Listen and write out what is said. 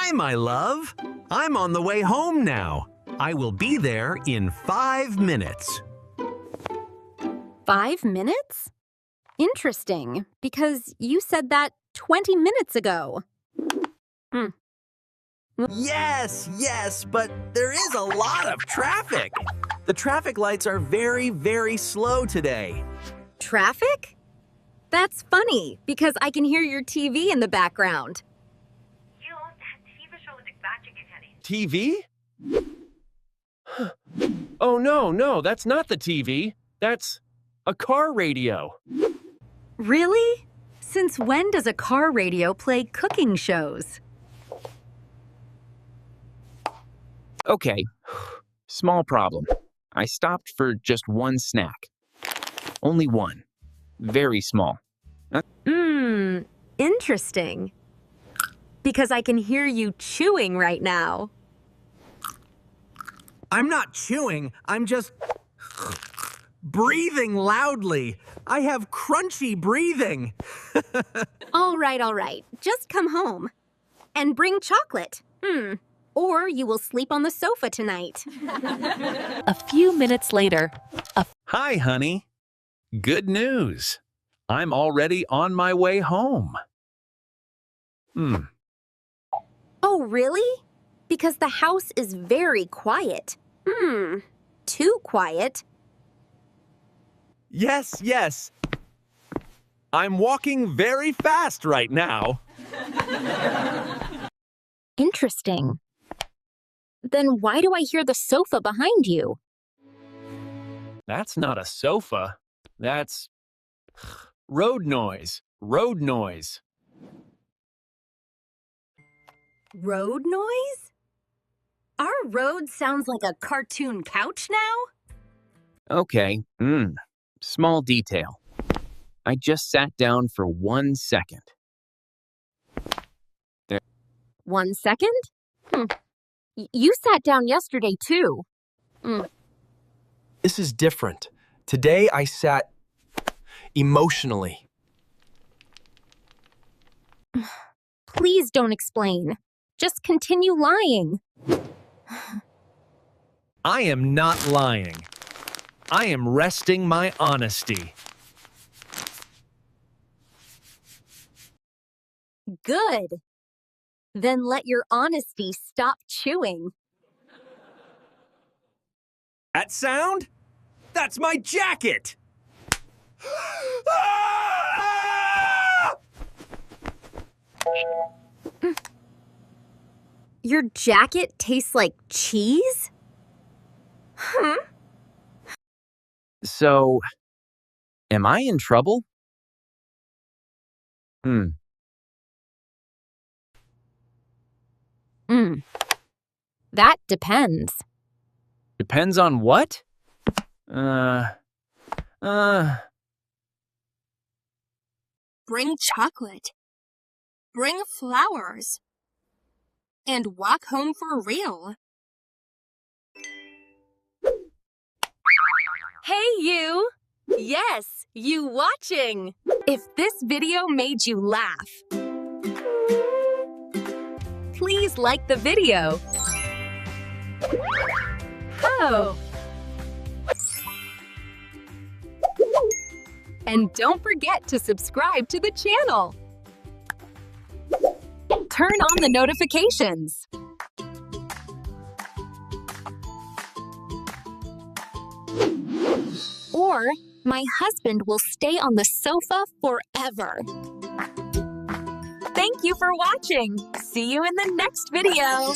Hi, my love. I'm on the way home now. I will be there in 5 minutes. 5 minutes? Interesting, because you said that 20 minutes ago. Yes, but there is a lot of traffic. The traffic lights are very, very slow today. Traffic? That's funny, because I can hear your TV in the background. that TV show is exaggerated. TV? Oh, no, that's not the TV. That's a car radio. Really? Since when does a car radio play cooking shows? Okay, small problem. I stopped for just one snack. Only one. Very small. Interesting. Because I can hear you chewing right now. I'm not chewing, I'm just breathing loudly. I have crunchy breathing. All right. Just come home. And bring chocolate. Or you will sleep on the sofa tonight. A few minutes later, Hi, honey. Good news. I'm already on my way home. Oh, really? Because the house is very quiet. Too quiet. Yes. I'm walking very fast right now. Interesting. Then why do I hear the sofa behind you? That's not a sofa. That's road noise. Road noise. Road noise? Our road sounds like a cartoon couch now? Okay, small detail. I just sat down for 1 second. 1 second? You sat down yesterday, too. This is different. Today I sat emotionally. Please don't explain. Just continue lying. I am not lying. I am resting my honesty. Good. Then let your honesty stop chewing. That sound? That's my jacket! Your jacket tastes like cheese? So, am I in trouble? That depends. Depends on what? Bring chocolate. Bring flowers. And walk home for real. Hey, you! Yes, you watching! If this video made you laugh, please like the video. Oh! And don't forget to subscribe to the channel. Turn on the notifications. Or my husband will stay on the sofa forever. Thank you for watching. See you in the next video.